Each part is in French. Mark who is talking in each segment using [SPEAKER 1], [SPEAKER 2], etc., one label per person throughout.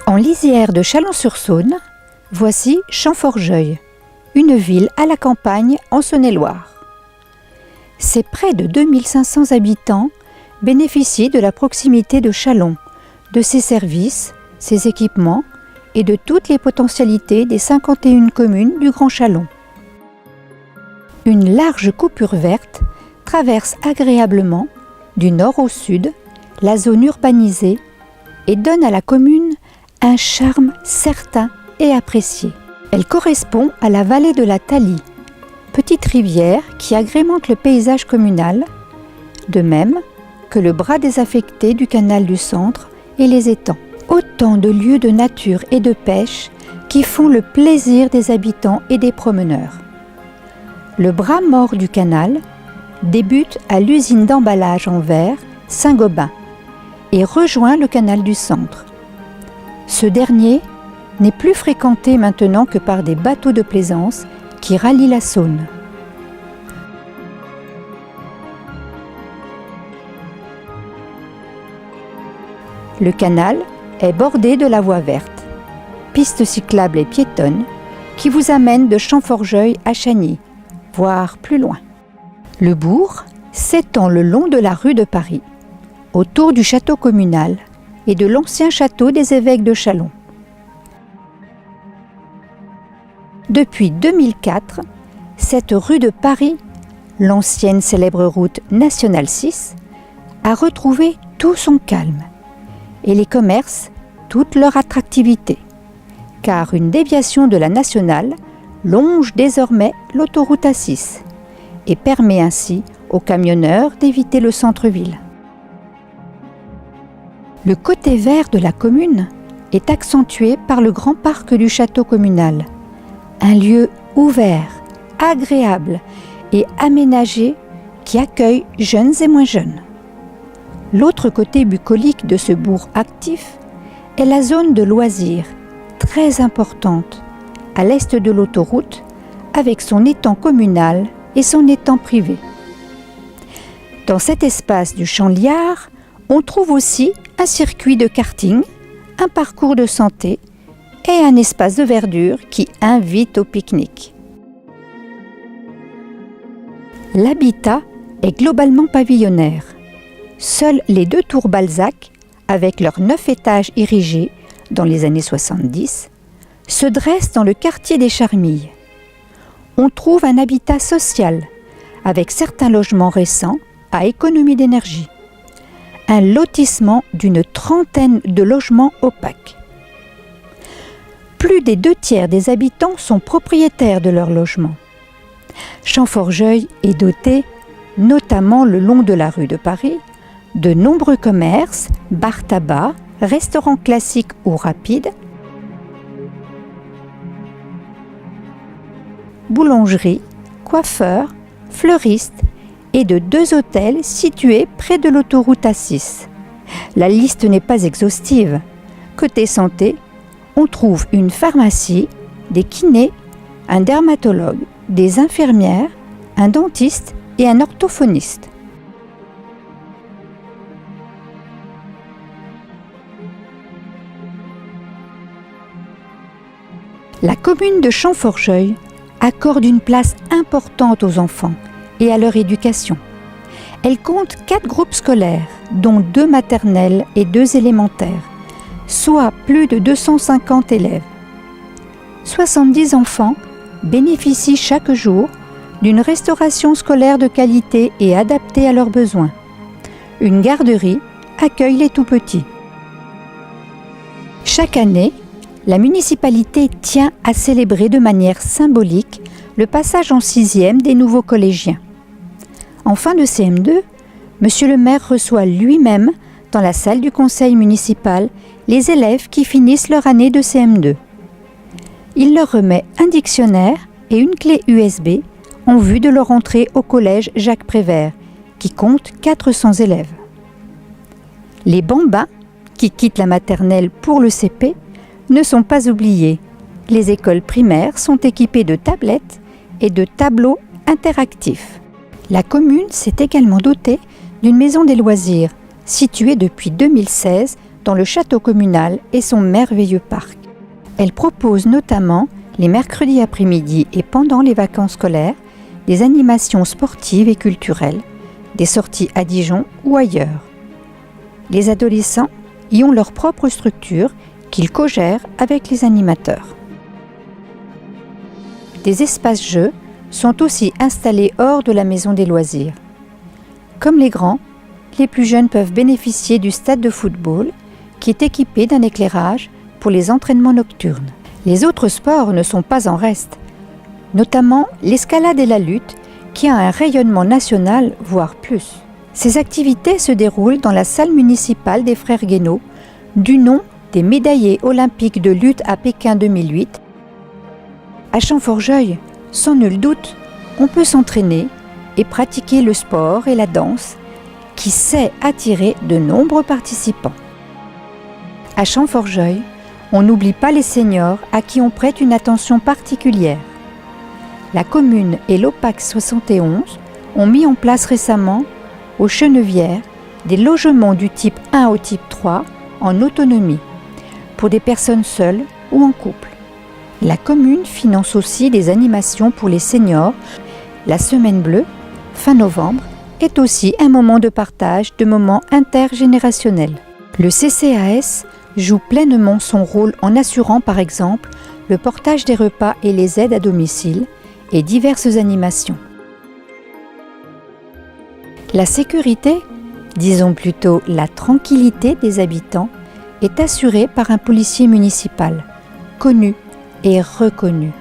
[SPEAKER 1] En lisière de Chalon-sur-Saône, voici Champforgeuil, une ville à la campagne en Saône-et-Loire. Ses près de 2500 habitants bénéficient de la proximité de Chalon, de ses services, ses équipements et de toutes les potentialités des 51 communes du Grand Chalon. Une large coupure verte traverse agréablement, du nord au sud, la zone urbanisée et donne à la commune un charme certain et apprécié. Elle correspond à la vallée de la Thalie, petite rivière qui agrémente le paysage communal, de même que le bras désaffecté du canal du Centre et les étangs. Autant de lieux de nature et de pêche qui font le plaisir des habitants et des promeneurs. Le bras mort du canal débute à l'usine d'emballage en verre Saint-Gobain et rejoint le canal du Centre. Ce dernier n'est plus fréquenté maintenant que par des bateaux de plaisance qui rallient la Saône. Le canal est bordé de la voie verte, piste cyclable et piétonne qui vous amène de Champforgeuil à Chagny, voire plus loin. Le bourg s'étend le long de la rue de Paris, autour du château communal et de l'ancien château des évêques de Chalon. Depuis 2004, cette rue de Paris, l'ancienne célèbre route nationale 6, a retrouvé tout son calme et les commerces toute leur attractivité, car une déviation de la nationale longe désormais l'autoroute A6 et permet ainsi aux camionneurs d'éviter le centre-ville. Le côté vert de la commune est accentué par le grand parc du château communal, un lieu ouvert, agréable et aménagé qui accueille jeunes et moins jeunes. L'autre côté bucolique de ce bourg actif est la zone de loisirs, très importante, à l'est de l'autoroute, avec son étang communal et son étang privé. Dans cet espace du Champ Liard, on trouve aussi un circuit de karting, un parcours de santé et un espace de verdure qui invite au pique-nique. L'habitat est globalement pavillonnaire. Seules les 2 tours Balzac, avec leurs 9 étages érigés dans les années 70, se dressent dans le quartier des Charmilles. On trouve un habitat social, avec certains logements récents à économie d'énergie. Un lotissement d'une 30aine de logements opaques. Plus des 2/3 des habitants sont propriétaires de leur logement. Champforgeuil est doté, notamment le long de la rue de Paris, de nombreux commerces, bars tabac, restaurants classiques ou rapides, boulangeries, coiffeurs, fleuristes et de 2 hôtels situés près de l'autoroute A6. La liste n'est pas exhaustive. Côté santé, on trouve une pharmacie, des kinés, un dermatologue, des infirmières, un dentiste et un orthophoniste. La commune de Champforgeuil accorde une place importante aux enfants et à leur éducation. Elle compte 4 groupes scolaires, dont 2 maternelles et 2 élémentaires, soit plus de 250 élèves. 70 enfants bénéficient chaque jour d'une restauration scolaire de qualité et adaptée à leurs besoins. Une garderie accueille les tout-petits. Chaque année, la municipalité tient à célébrer de manière symbolique le passage en 6e des nouveaux collégiens. En fin de CM2, Monsieur le maire reçoit lui-même, dans la salle du conseil municipal, les élèves qui finissent leur année de CM2. Il leur remet un dictionnaire et une clé USB en vue de leur entrée au collège Jacques Prévert, qui compte 400 élèves. Les bambins, qui quittent la maternelle pour le CP, ne sont pas oubliés. Les écoles primaires sont équipées de tablettes et de tableaux interactifs. La commune s'est également dotée d'une maison des loisirs, située depuis 2016 dans le château communal et son merveilleux parc. Elle propose notamment, les mercredis après-midi et pendant les vacances scolaires, des animations sportives et culturelles, des sorties à Dijon ou ailleurs. Les adolescents y ont leur propre structure qu'ils co-gèrent avec les animateurs. Des espaces jeux sont aussi installés hors de la maison des loisirs. Comme les grands, les plus jeunes peuvent bénéficier du stade de football qui est équipé d'un éclairage pour les entraînements nocturnes. Les autres sports ne sont pas en reste, notamment l'escalade et la lutte qui a un rayonnement national, voire plus. Ces activités se déroulent dans la salle municipale des Frères Guénot, du nom des médaillés olympiques de lutte à Pékin 2008. À Champforgeuil, sans nul doute, on peut s'entraîner et pratiquer le sport et la danse qui sait attirer de nombreux participants. À Champforgeuil, on n'oublie pas les seniors à qui on prête une attention particulière. La commune et l'OPAC 71 ont mis en place récemment, aux Chenevières, des logements du type 1 au type 3 en autonomie, pour des personnes seules ou en couple. La commune finance aussi des animations pour les seniors. La Semaine Bleue, fin novembre, est aussi un moment de partage, de moments intergénérationnels. Le CCAS joue pleinement son rôle en assurant par exemple le portage des repas et les aides à domicile et diverses animations. La sécurité, disons plutôt la tranquillité des habitants, est assurée par un policier municipal, connu et reconnu.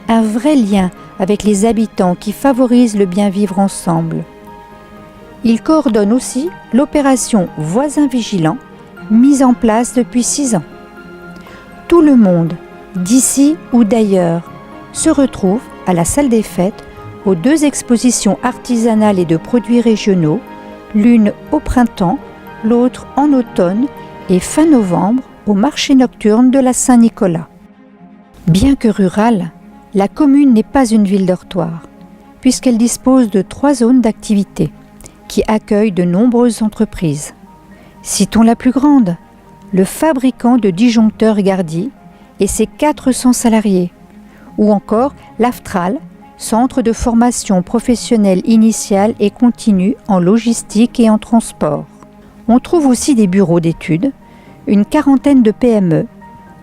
[SPEAKER 1] Un vrai lien avec les habitants qui favorise le bien vivre ensemble. Il coordonne aussi l'opération Voisins Vigilants, mise en place depuis 6 ans. Tout le monde, d'ici ou d'ailleurs, se retrouve à la salle des fêtes aux 2 expositions artisanales et de produits régionaux, l'une au printemps, l'autre en automne et fin novembre au marché nocturne de la Saint-Nicolas. Bien que rurale, la commune n'est pas une ville dortoir, puisqu'elle dispose de 3 zones d'activité qui accueillent de nombreuses entreprises. Citons la plus grande, le fabricant de disjoncteurs Gardi et ses 400 salariés, ou encore l'AFTRAL, centre de formation professionnelle initiale et continue en logistique et en transport. On trouve aussi des bureaux d'études, une quarantaine de PME,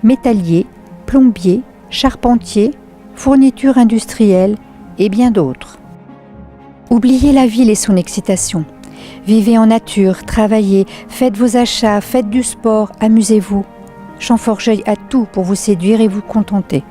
[SPEAKER 1] métalliers, plombiers, charpentiers, fournitures industrielles et bien d'autres. Oubliez la ville et son excitation. Vivez en nature, travaillez, faites vos achats, faites du sport, amusez-vous. Champforgeuil a tout pour vous séduire et vous contenter.